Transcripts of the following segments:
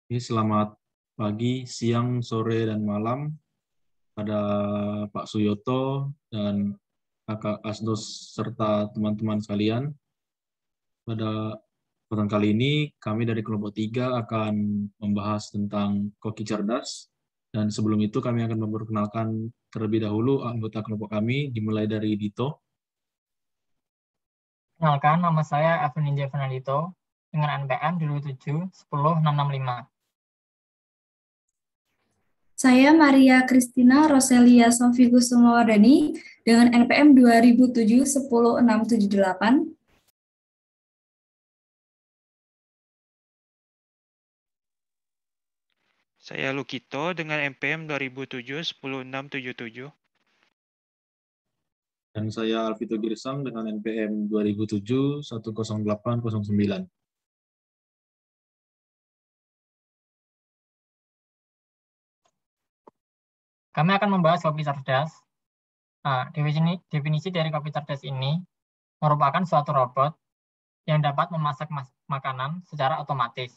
Ini selamat pagi, siang, sore, dan malam pada Pak Suyoto dan Kakak Asdos serta teman-teman sekalian. Pada kesempatan kali ini, kami dari kelompok 3 akan membahas tentang koki cerdas. Dan sebelum itu kami akan memperkenalkan terlebih dahulu anggota kelompok kami, dimulai dari Dito. Kenalkan, nama saya Evan Ninja Fernandito dengan NPM 2710665. Saya Maria Kristina Roselia Sofi Kusumawardani dengan NPM 2007-10678. Saya Lukito dengan NPM 2007-10677. Dan saya Alvito Girsang dengan NPM 2007-10809. Kami akan membahas kopi cerdas. Nah, definisi dari kopi cerdas ini merupakan suatu robot yang dapat memasak makanan secara otomatis.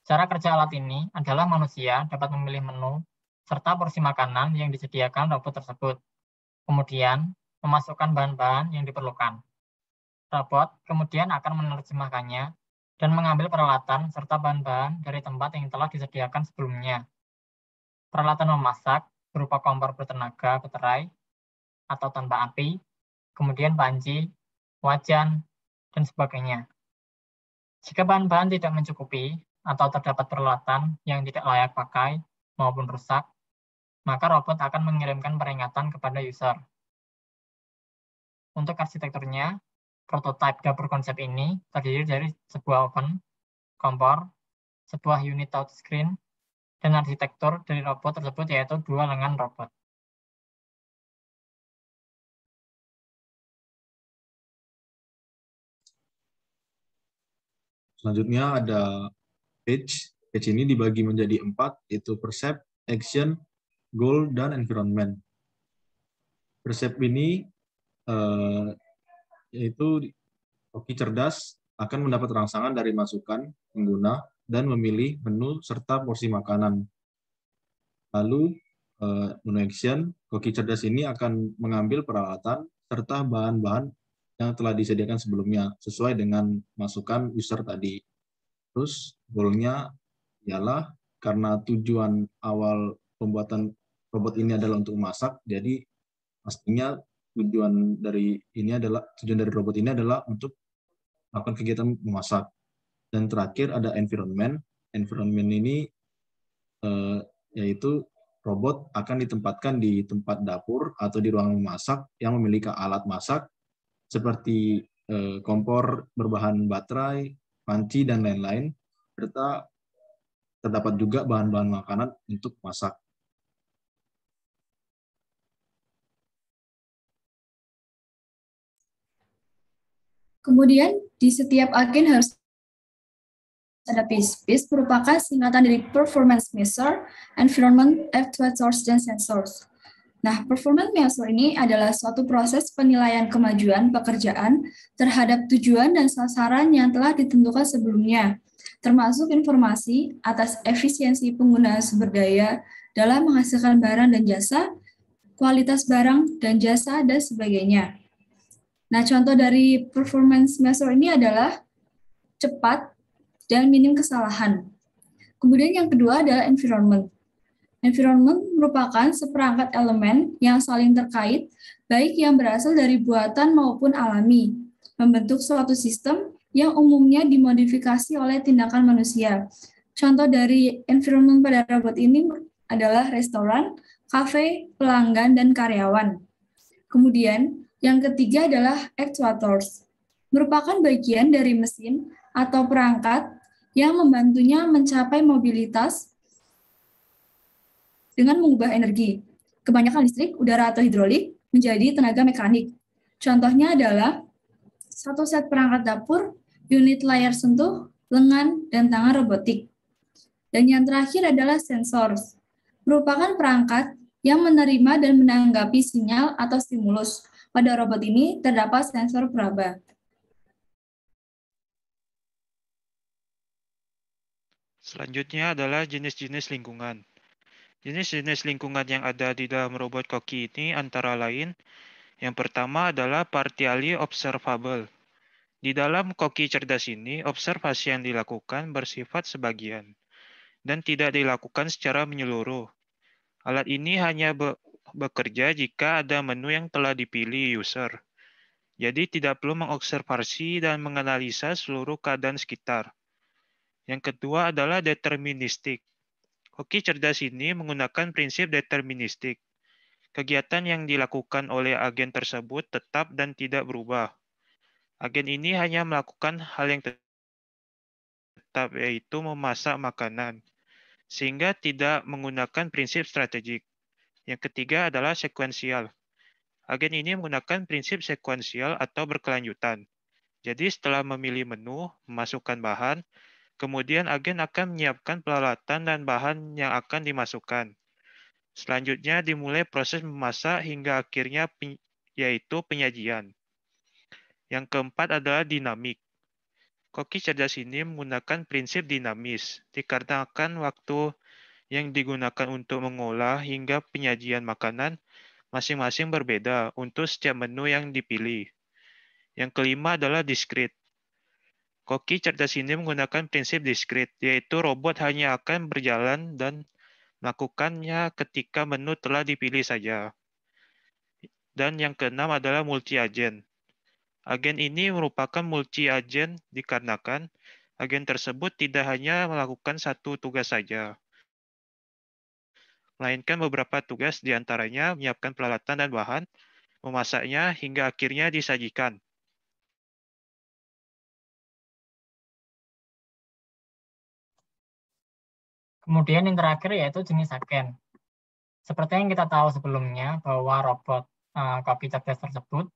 Cara kerja alat ini adalah manusia dapat memilih menu serta porsi makanan yang disediakan robot tersebut. Kemudian, memasukkan bahan-bahan yang diperlukan. Robot kemudian akan menerjemahkannya dan mengambil peralatan serta bahan-bahan dari tempat yang telah disediakan sebelumnya. Peralatan memasak berupa kompor bertenaga baterai atau tanpa api, kemudian panci, wajan, dan sebagainya. Jika bahan-bahan tidak mencukupi atau terdapat peralatan yang tidak layak pakai maupun rusak, maka robot akan mengirimkan peringatan kepada user. Untuk arsitekturnya, prototipe dapur konsep ini terdiri dari sebuah oven, kompor, sebuah unit touchscreen, dan arsitektur dari robot tersebut yaitu 2 lengan robot. Selanjutnya ada page. Page ini dibagi menjadi 4, yaitu percept, action, goal, dan environment. Percept ini yaitu koki cerdas akan mendapat rangsangan dari masukan pengguna dan memilih menu serta porsi makanan. Lalu menu action, koki cerdas ini akan mengambil peralatan serta bahan-bahan yang telah disediakan sebelumnya sesuai dengan masukan user tadi. Terus goalnya ialah karena tujuan awal pembuatan robot ini adalah untuk memasak, jadi pastinya tujuan dari robot ini adalah untuk melakukan kegiatan memasak. Dan terakhir ada environment. Environment ini yaitu robot akan ditempatkan di tempat dapur atau di ruang memasak yang memiliki alat masak seperti kompor berbahan baterai, panci, dan lain-lain, serta terdapat juga bahan-bahan makanan untuk masak. Kemudian, di setiap agen harus ada PIS. PIS merupakan singkatan dari Performance Measure, Environment, Actuators, dan Sensors. Nah, performance measure ini adalah suatu proses penilaian kemajuan pekerjaan terhadap tujuan dan sasaran yang telah ditentukan sebelumnya, termasuk informasi atas efisiensi penggunaan sumber daya dalam menghasilkan barang dan jasa, kualitas barang dan jasa, dan sebagainya. Nah, contoh dari performance measure ini adalah cepat dan minim kesalahan. Kemudian yang kedua adalah environment. Environment merupakan seperangkat elemen yang saling terkait, baik yang berasal dari buatan maupun alami, membentuk suatu sistem yang umumnya dimodifikasi oleh tindakan manusia. Contoh dari environment pada robot ini adalah restoran, kafe, pelanggan, dan karyawan. Kemudian, yang ketiga adalah actuators, merupakan bagian dari mesin atau perangkat yang membantunya mencapai mobilitas dengan mengubah energi, kebanyakan listrik, udara, atau hidrolik, menjadi tenaga mekanik. Contohnya adalah satu set perangkat dapur, unit layar sentuh, lengan, dan tangan robotik. Dan yang terakhir adalah sensors, merupakan perangkat yang menerima dan menanggapi sinyal atau stimulus. Pada robot ini terdapat sensor peraba. Selanjutnya adalah jenis-jenis lingkungan. Jenis-jenis lingkungan yang ada di dalam robot koki ini antara lain, yang pertama adalah partially observable. Di dalam koki cerdas ini, observasi yang dilakukan bersifat sebagian dan tidak dilakukan secara menyeluruh. Alat ini hanya bekerja jika ada menu yang telah dipilih user. Jadi tidak perlu mengobservasi dan menganalisa seluruh keadaan sekitar. Yang kedua adalah deterministik. Koki cerdas ini menggunakan prinsip deterministik. Kegiatan yang dilakukan oleh agen tersebut tetap dan tidak berubah. Agen ini hanya melakukan hal yang tetap, yaitu memasak makanan, sehingga tidak menggunakan prinsip strategik. Yang ketiga adalah sekuensial. Agen ini menggunakan prinsip sekuensial atau berkelanjutan. Jadi setelah memilih menu, memasukkan bahan, kemudian agen akan menyiapkan peralatan dan bahan yang akan dimasukkan. Selanjutnya dimulai proses memasak hingga akhirnya yaitu penyajian. Yang keempat adalah dinamik. Koki cerdas ini menggunakan prinsip dinamis, dikarenakan waktu yang digunakan untuk mengolah hingga penyajian makanan masing-masing berbeda untuk setiap menu yang dipilih. Yang kelima adalah diskrit. Koki cerdas ini menggunakan prinsip diskrit, yaitu robot hanya akan berjalan dan melakukannya ketika menu telah dipilih saja. Dan yang keenam adalah multi-agen. Agen ini merupakan multi-agen dikarenakan agen tersebut tidak hanya melakukan satu tugas saja, melainkan beberapa tugas diantaranya menyiapkan peralatan dan bahan, memasaknya, hingga akhirnya disajikan. Kemudian yang terakhir yaitu jenis agen. Seperti yang kita tahu sebelumnya bahwa robot koki cerdas tersebut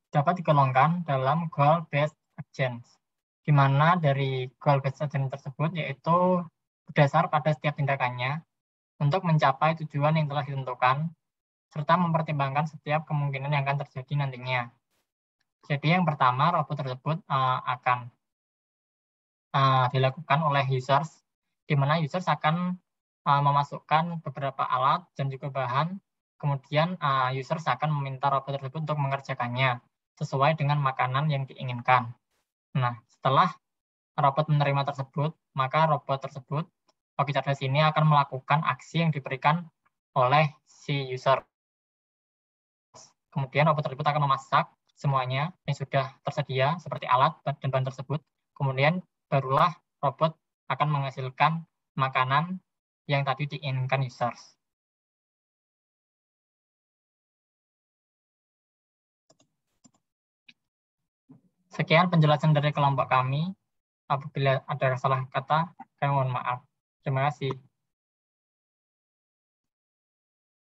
dapat digolongkan dalam goal-based agents, di mana dari goal-based agent tersebut yaitu berdasar pada setiap tindakannya untuk mencapai tujuan yang telah ditentukan, serta mempertimbangkan setiap kemungkinan yang akan terjadi nantinya. Jadi yang pertama, robot tersebut akan dilakukan oleh users, di mana users akan memasukkan beberapa alat dan juga bahan, kemudian users akan meminta robot tersebut untuk mengerjakannya sesuai dengan makanan yang diinginkan. Nah, setelah robot menerima tersebut, maka robot tersebut, koki cerdas ini akan melakukan aksi yang diberikan oleh si user. Kemudian robot tersebut akan memasak semuanya yang sudah tersedia seperti alat dan bahan tersebut. Kemudian barulah robot akan menghasilkan makanan yang tadi diinginkan users. Sekian penjelasan dari kelompok kami. Apabila ada salah kata, kami mohon maaf. Terima kasih.